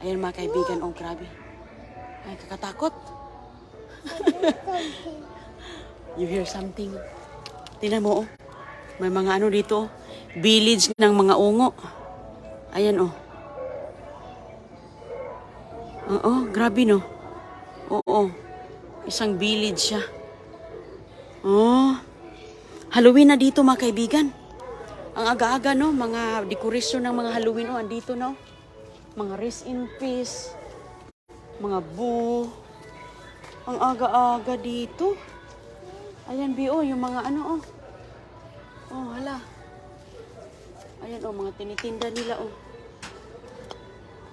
Ayan mga kaibigan, oh grabe. Ay, kakatakot. You hear something? Tingnan mo, oh. May mga ano dito, oh. Village ng mga ungo. Ayan, oh. Oo, grabe, no? Oo, isang village siya. Oh, Halloween na dito mga kaibigan. Ang aga-aga, no? Mga dekorasyon ng mga Halloween, oh. Andito, no? Mga rest in peace. Mga boo. Ang aga-aga dito. Ayan, Bio, yung mga ano, oh. Oh, hala. Ayan, oh, mga tinitinda nila, oh.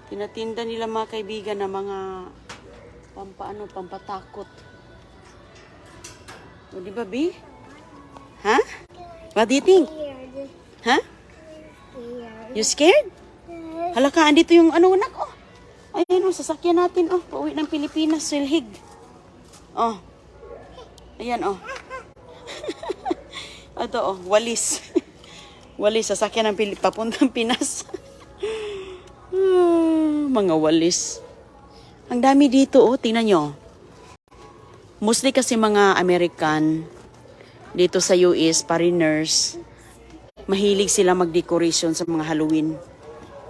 Tinatinda nila mga kaibigan na mga pampatakot. O, di ba, Bi? Ha? What do you think? Ha? You scared? Hala ka, andito yung ano, anak, oh. Ayan, oh, sasakyan natin, oh. Pauwi ng Pilipinas, Silhig. Oh. Ayan, oh. Ito, oh, walis. Walis, sasakyan ng papuntang Pinas. Mga walis. Ang dami dito, oh. Tingnan nyo. Mostly kasi mga American dito sa US, foreigners, mahilig sila mag-decoration sa mga Halloween.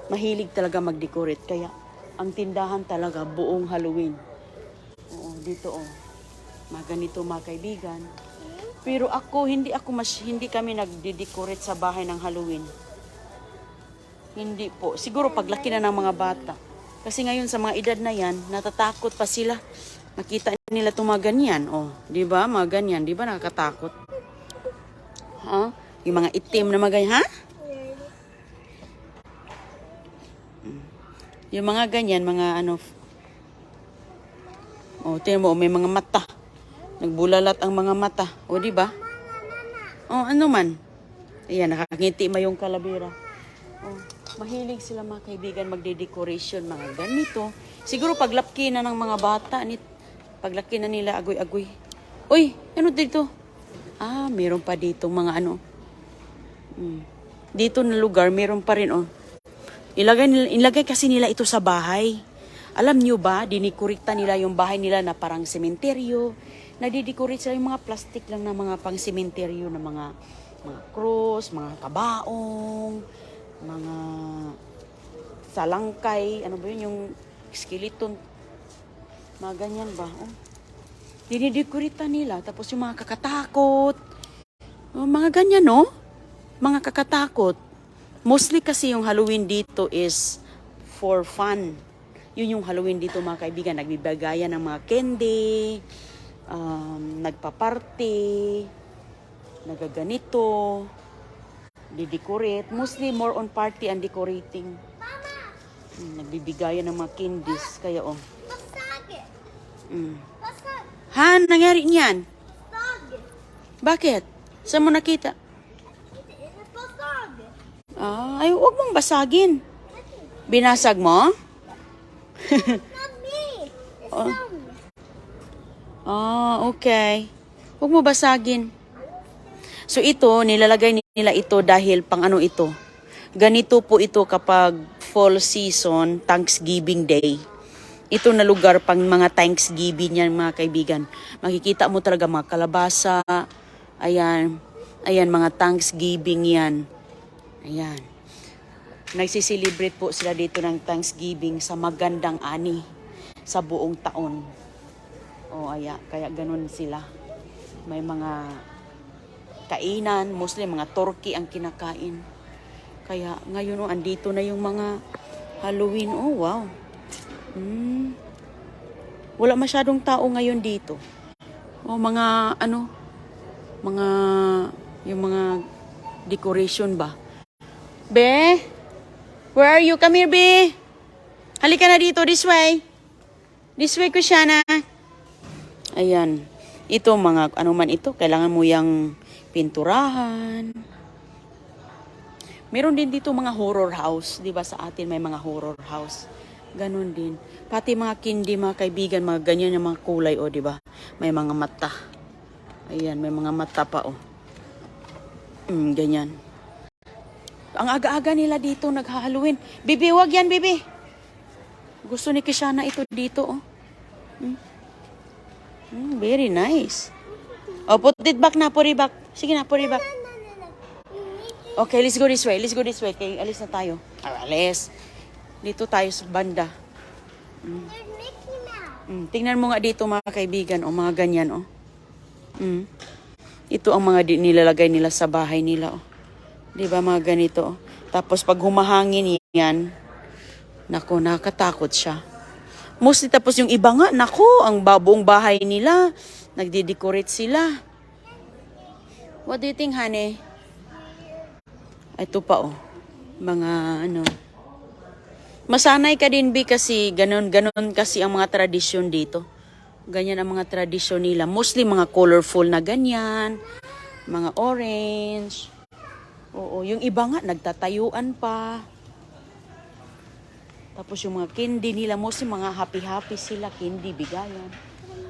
Mahilig talaga mag-decorate. Kaya, ang tindahan talaga, buong Halloween. Oo, dito, oh. Mga ganito, mga kaibigan. Pero ako, hindi kami nagde-decorate sa bahay ng Halloween. Hindi po. Siguro paglaki na ng mga bata. Kasi ngayon sa mga edad na yan, natatakot pa sila. Makita nila itong mga ganyan. Oh, di ba? Mga ganyan. Di ba nakakatakot? Ha? Yung mga itim na mga ganyan. Ha? Yung mga ganyan, mga ano. Oh, tingnan mo, may mga mata. Nagbulalat ang mga mata. O, di ba? Oh, ano man. Ayan, nakakangiti ma yung kalabira. Oh, mahilig sila mga kaibigan magde-decoration, mga ganito. Siguro paglaki na ng mga bata, paglaki na nila agoy-agoy. Uy, ano dito? Ah, meron pa dito mga ano. Dito na lugar, meron pa rin, oh. Ilagay kasi nila ito sa bahay. Alam nyo ba, dinikurita nila yung bahay nila na parang sementeryo. Nadidecorate sila yung mga plastic lang na mga pang sementeryo na mga cross, mga kabaong, mga salangkay, ano ba yun, yung skeleton. Mga ganyan ba? Oh. Dinidekorita nila. Tapos yung mga kakatakot. Oh, mga ganyan, no? Mga kakatakot. Mostly kasi yung Halloween dito is for fun. Yun yung Halloween dito mga kaibigan. Nagbibagayan ng mga candy, nagpa-party, nagaganito, didecorate. Mostly more on party and decorating. Nagbibigayan ng mga candies. Kaya oh. Han, nangyari niyan? Bakit? Saan mo nakita? Ah, ay, huwag mong basagin. Binasag mo? Not me. It's Oh. them. Ah, okay. Huwag mo basagin. So ito, nilalagay nila ito dahil pang ano ito. Ganito po ito kapag fall season, Thanksgiving Day. Ito na lugar pang mga Thanksgiving yan mga kaibigan. Makikita mo talaga mga kalabasa. Ayan. Ayan, mga Thanksgiving yan. Ayan. Nagsiselebrate po sila dito ng Thanksgiving sa magandang ani sa buong taon. O, kaya ganun sila. May mga kainan, mostly mga turkey ang kinakain. Kaya ngayon, oh, andito na yung mga Halloween. Oh, wow. Wala masyadong tao ngayon dito. Oh, mga ano, yung mga decoration ba? Be, where are you? Come here, Be. Halika na dito, this way. This way, Kushana. Ayan. Ito, mga, ano man ito, kailangan mo yung pinturahan. Meron din dito mga horror house. Di ba sa atin may mga horror house. Ganon din. Pati mga candy, mga kaibigan, mga ganyan yung mga kulay, o, di ba? May mga mata. Ayan, may mga mata pa, o. Ganyan. Ang aga-aga nila dito nag-Halloween. Bibi, wag yan, Bibi. Gusto ni Kishana ito dito, oh. Very nice. Oh, put it back na, put it back. Sige na, put it back. No, no, no. You need to. Okay, let's go this way. Let's go this way. Okay, alis na tayo. Alis. Dito tayo sa banda. There's Mickey Mouse. Tingnan mo nga dito mga kaibigan, oh, mga ganyan, oh. Ito ang mga nilalagay nila sa bahay nila, oh. 'Di ba mga ganito, oh. Tapos pag humahangin yan, nako, nakakatakot siya. Mostly tapos yung iba nga, nako, ang buong bahay nila, nagde-decorate sila. What do you think, honey? Ito pa, oh. Mga ano. Masanay ka din, Bi, kasi ganon kasi ang mga tradisyon dito. Ganyan ang mga tradisyon nila. Mostly mga colorful na ganyan. Mga orange. Oo, yung iba nga, nagtatayuan pa. Tapos yung mga candy nila, mostly mga happy-happy sila, candy, bigayan.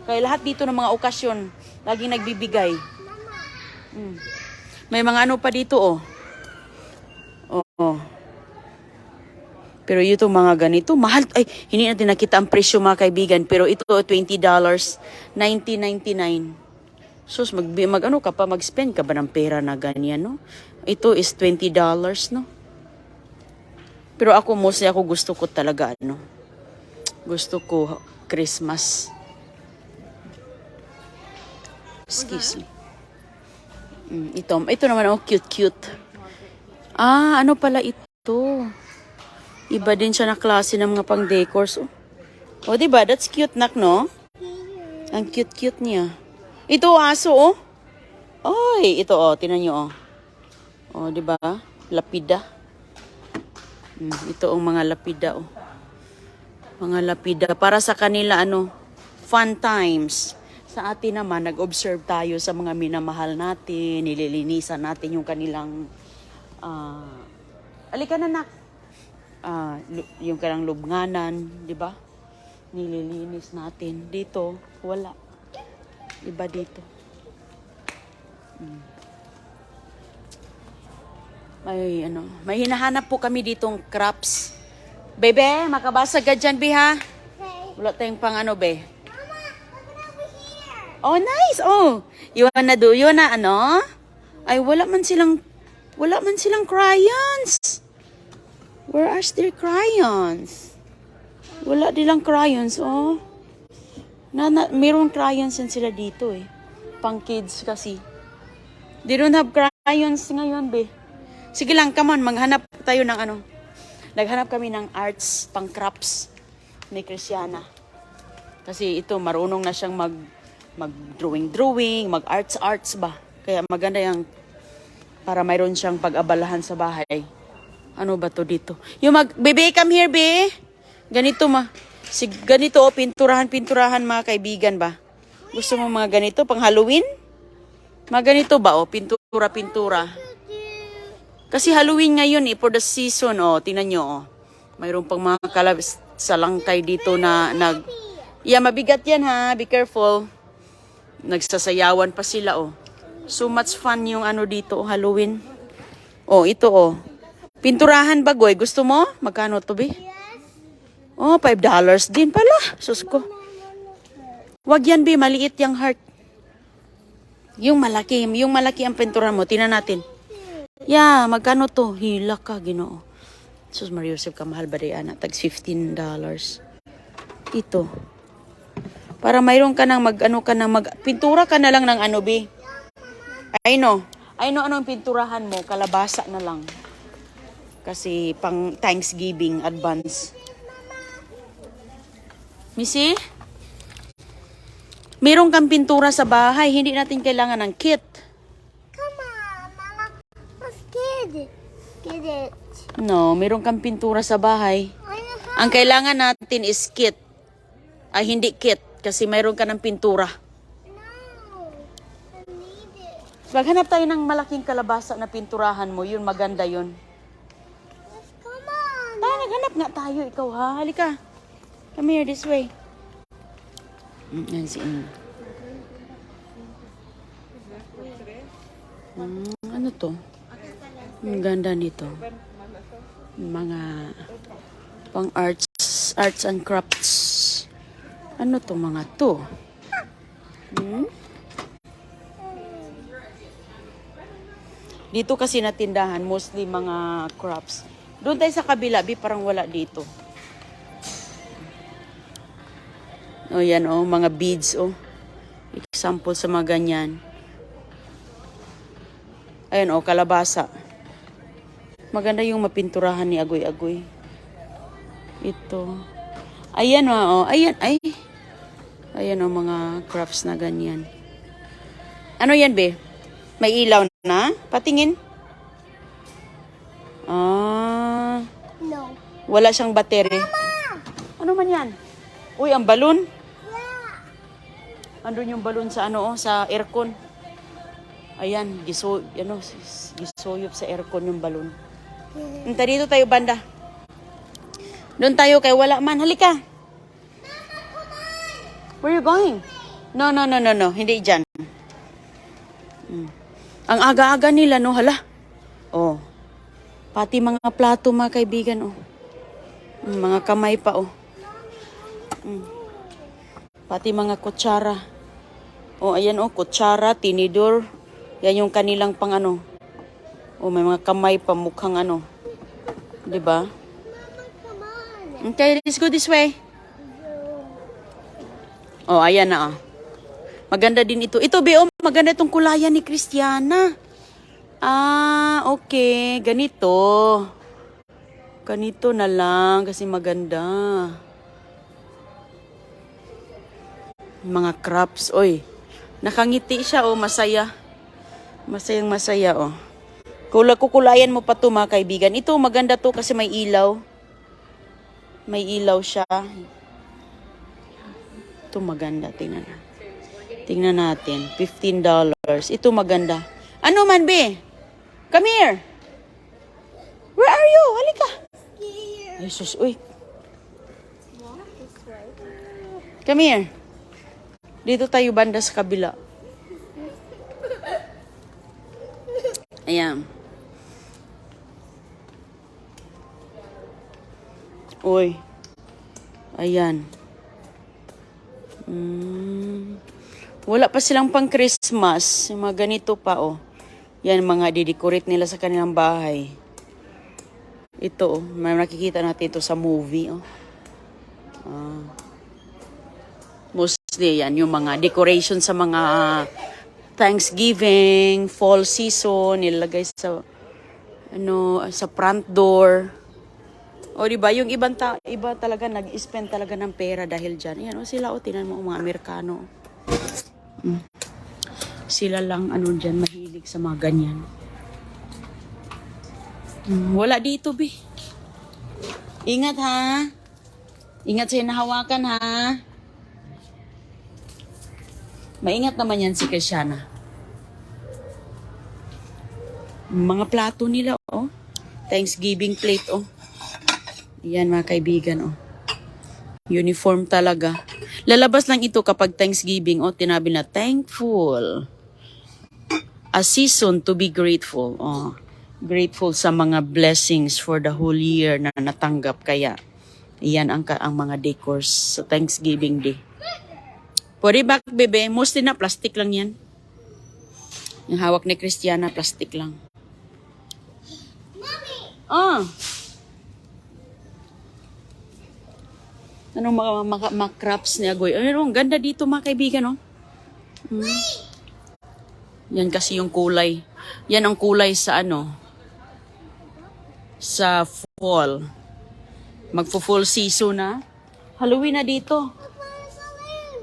Kaya lahat dito ng mga okasyon, laging nagbibigay. May mga ano pa dito, oh. Oo. Pero ito mga ganito, mahal. Ay, hindi natin nakita ang presyo mga kaibigan. Pero ito, $20, $19.99. Sus, ano ka pa, mag-spend ka ba ng pera na ganyan, no? Ito is $20, no? Pero ako, mostly ako gusto ko talaga, ano? Gusto ko Christmas. Excuse me. Ito naman, oh, cute. Ah, ano pala ito? Iba din siya na klase ng mga pang-decors, oh. Oh, diba? That's cute, nak, no? Ang cute niya. Ito, aso, oh. Oy, ito, oh, tinan nyo, oh. Oh, diba? Lapida. Ito ang mga lapida, oh. Mga lapida. Para sa kanila, ano, fun times. Sa atin naman, nag-observe tayo sa mga minamahal natin, nililinisan natin yung kanilang, alika na, nak. Yung kanilang lubnganan, di ba? Nililinis natin. Dito, wala. Iba dito. May hinahanap po kami ditong crops. Bebe, makabasa ka dyan, Be, ha? Okay. Wala tayong pang ano, Be. Mama, look over here. Oh, nice. Oh, you wanna ano? Ay, wala man silang crayons. Where are their crayons? Wala nilang crayons, oh. Mayroong crayons yan sila dito, eh. Pang kids kasi. They don't have crayons ngayon, Be. Sige lang, come on, maghanap tayo ng ano. Naghanap kami ng arts, pang crafts ni Christiana. Kasi ito, marunong na siyang mag-drawing, mag-arts ba. Kaya maganda yung para mayroon siyang pag-abalahan sa bahay. Ano ba to dito? Bebe, come here, Be. Ganito, ganito, oh, pinturahan, mga kaibigan ba? Gusto mo mga ganito, pang Halloween? Mga ganito ba, oh, pintura. Kasi Halloween ngayon, eh, for the season, oh, tingnan nyo, oh. Mayroon pang mga salangkay dito na yeah, mabigat yan, ha, be careful. Nagsasayawan pa sila, oh. So much fun yung ano dito, oh, Halloween. Oh, ito, oh. Pinturahan ba, Goy? Gusto mo? Magkano to, Be? Oh, $5 din pala. Sus ko. Wag yan, Be. Maliit yung heart. Yung malaki ang pintura mo. Tingnan natin. Yeah, magkano to? Hila ka, Ginoo. Sus, Maria Joseph, kamahal ba di, anak? Tags $15. Ito. Para mayroon ka nang pintura ka na lang ng ano, Be. I know anong pinturahan mo. Kalabasa na lang. Kasi pang Thanksgiving advance. Missy? Meron kang pintura sa bahay. Hindi natin kailangan ng kit. Come on, Mama. Let's get it. No, meron kang pintura sa bahay. Ang kailangan natin is kit. Ay, hindi kit. Kasi meron ka ng pintura. No, I need it. Maghanap tayo ng malaking kalabasa na pinturahan mo. Yun, maganda yun. Come on. Naghanap nga tayo. Ikaw, ha? Halika. Come here, this way. Yan si ano to? Ang ganda nito. Mga pang arts Arts and crafts. Ano to mga to? Dito kasi na tindahan, mostly mga crafts. Doon tayo sa kabila, parang wala dito. O yan mga beads Example sa mga ganyan. Ayan kalabasa. Maganda yung mapinturahan ni Agoy-Agoy. Ito. Ayan ayan Ayan mga crafts na ganyan. Ano yan, be? May ilaw na? Patingin. No. Wala siyang battery. Ano man yan? Uy, ang balon. Yeah. Andun yung balon sa sa aircon. Ayan, gisoyop sa aircon yung balon. Punta dito tayo banda. Doon tayo kay wala man. Halika. Where you going? No. Hindi dyan. Ang aga-aga nila, hala. Pati mga plato, mga kaibigan, Mga kamay pa, Pati mga kutsara. Ayan, kutsara, tinidor. Yan yung kanilang pang may mga kamay pa, mukhang Diba? Come on. Okay, let's go this way. Ayan na, Maganda din ito. Ito, maganda itong kulayan ni Christiana. Okay. Ganito. Ganito na lang kasi maganda. Mga crafts, nakangiti siya, masaya. Masayang masaya, Kukulayan mo pa to, mga kaibigan. Ito, maganda to kasi may ilaw. May ilaw siya. Ito maganda, tingnan natin. $15. Ito maganda. Ano man, be? Come here. Where are you? Halika. Ay, sus, Come here. Dito tayo banda sa kabila. Ayan. Ayan. Wala pa silang pang Christmas. Yung mga ganito pa, Yan, mga didecorate nila sa kanilang bahay. Ito, may nakikita natin ito sa movie, Mostly, yan, yung mga decoration sa mga Thanksgiving, fall season, nilalagay sa, sa front door. Diba, yung iba talaga nag-spend talaga ng pera dahil dyan. Yan, sila, tinan mo, mga Amerikano. Sila lang, dyan, mahilig sa mga ganyan. Wala dito, be. Ingat, ha? Ingat sa hinahawakan, ha? Maingat naman yan si Christiana. Mga plato nila, Thanksgiving plate, Yan, mga kaibigan, Uniform talaga. Lalabas lang ito kapag Thanksgiving, tinabi na thankful. A season to be grateful. Grateful sa mga blessings for the whole year na natanggap. Kaya, yan ang mga decors sa Thanksgiving Day. Pwede ba, bebe? Mostly na plastic lang yan. Yung hawak ni Christiana, plastic lang. Mommy! Anong mga crafts ni Agoy? Ang ganda dito, mga kaibigan, Yan kasi yung kulay. Yan ang kulay sa sa fall. Magfo-fall season na. Halloween na dito.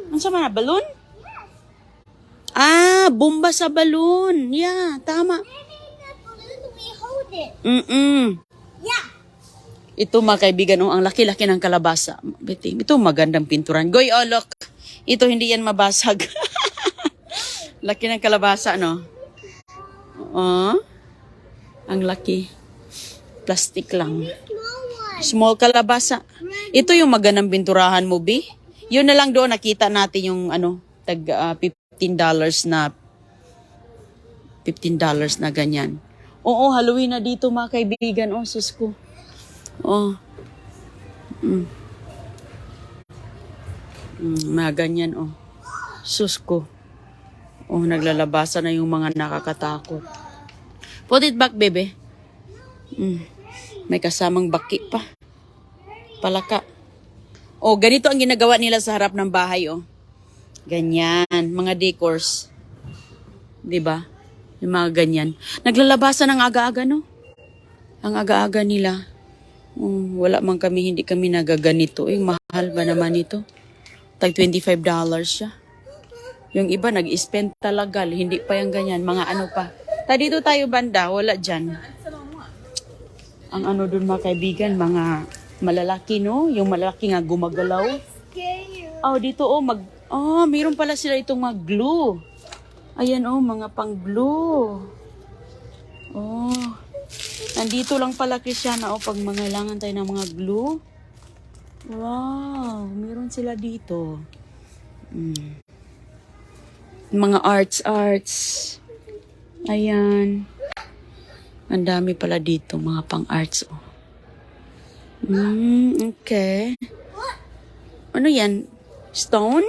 Ano sa mga balon? Bomba sa balon. Yeah, tama. We hold it. Yeah. Ito, mga kaibigan, ang laki-laki ng kalabasa. Ito magandang pinturan. Goy, look. Ito hindi yan mabasag. Laki ng kalabasa, ang laki. Plastic lang. Small one. Small kalabasa. Ito yung magandang pinturahan mo, Bi. Yun na lang doon, nakita natin yung $15 na ganyan. Halloween na dito, mga kaibigan. Sus ko. Mga ganyan, oh. Sus ko. Oh, naglalabasan na yung mga nakakatakot. Put it back, bebe. May kasamang baki pa. Palaka. Oh, ganito ang ginagawa nila sa harap ng bahay, oh. Ganyan. Mga decors. 'Di ba? Yung mga ganyan. Naglalabasan ng aga-aga, no? Ang aga-aga nila. Wala man kami, hindi kami nagaganito. Mahal ba naman ito? Tag $25 siya. Yung iba nag-spend talaga. Hindi pa yung ganyan. Mga ano pa. Dito tayo banda. Wala dyan. Ang ano dun mga kaibigan, mga malalaki, no? Yung malalaki nga gumagalaw. Scared. Oh, dito, oh, mayroon pala sila itong mga glue. Ayan, oh, mga pang-glue. Oh, nandito lang pala, Christiana, oh, pag mangailangan tayo ng mga glue. Wow, meron sila dito. Mga arts. Ayan. Ang dami pala dito, mga pang-arts, oh. Okay. Ano yan? Stone?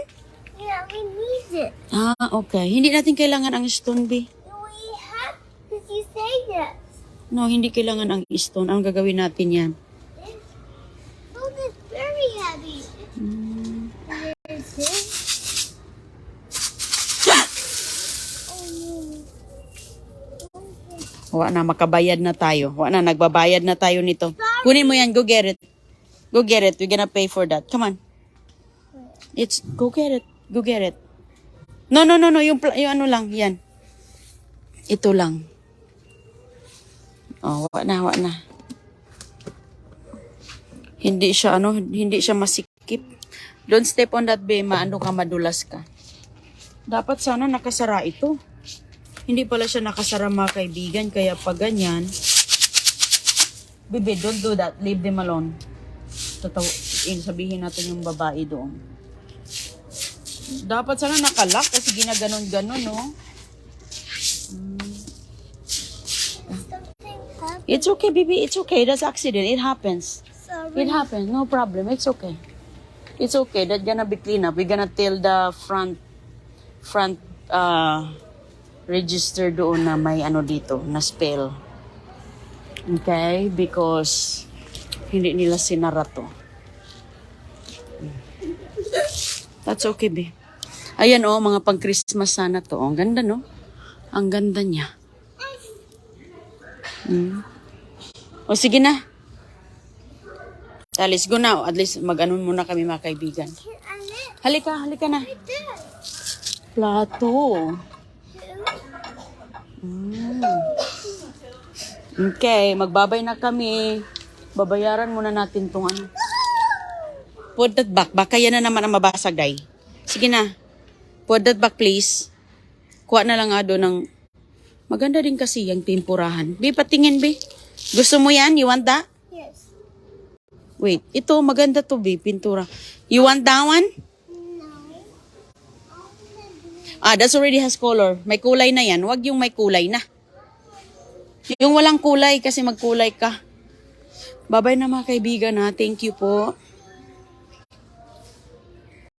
Yeah, we need it. Okay. Hindi natin kailangan ang stone, B. We have, because you say that. No, hindi kailangan ang stone. Ang gagawin natin yan. Oh, that's very heavy. There's this. Oh no. Wa na, makabayad na tayo. Nagbabayad na tayo nito. Kunin mo yan, go get it. Go get it. We're gonna pay for that. Come on. Go get it. Go get it. No. Yung ano lang, yan. Ito lang. Oh, wa na. Hindi siya masikip. Don't step on that, be. Maano ka, madulas ka. Dapat sana nakasara ito. Hindi pala siya nakasara, mga kaibigan. Kaya pag ganyan, Bibi, don't do that. Leave them alone. Sabihin natin yung babae doon. Dapat sana nakalock kasi ginaganon-ganon, no? Something happened. It's okay, baby. It's okay. That's accident. It happens. Sorry. It happens. No problem. It's okay. It's okay. That's gonna be clean up. We're gonna tell the front register doon na may ano dito, na spell. Okay? Because hindi nila sinara to. That's okay, be. Ayan, oh, mga pang-Christmas sana to. Oh, ang ganda, no? Ang ganda niya. O, sige na. Let's go now. At least mag-anon muna kami, mga kaibigan. Halika na. Plato. Okay, magbabay na kami. Babayaran muna natin tong ano. Put that back. Baka yan na naman ang mabasag, day. Sige na. Put that back, please. Kuha na lang ado ng... Maganda din kasi yung timpurahan. Be, patingin, be. Gusto mo yan? You want that? Yes. Wait, ito maganda to, be. Pintura. You want that one? No. That's already has color. May kulay na yan. Huwag yung may kulay na. Yung walang kulay kasi magkulay ka. Bye-bye na, mga kaibigan, ha. Thank you po.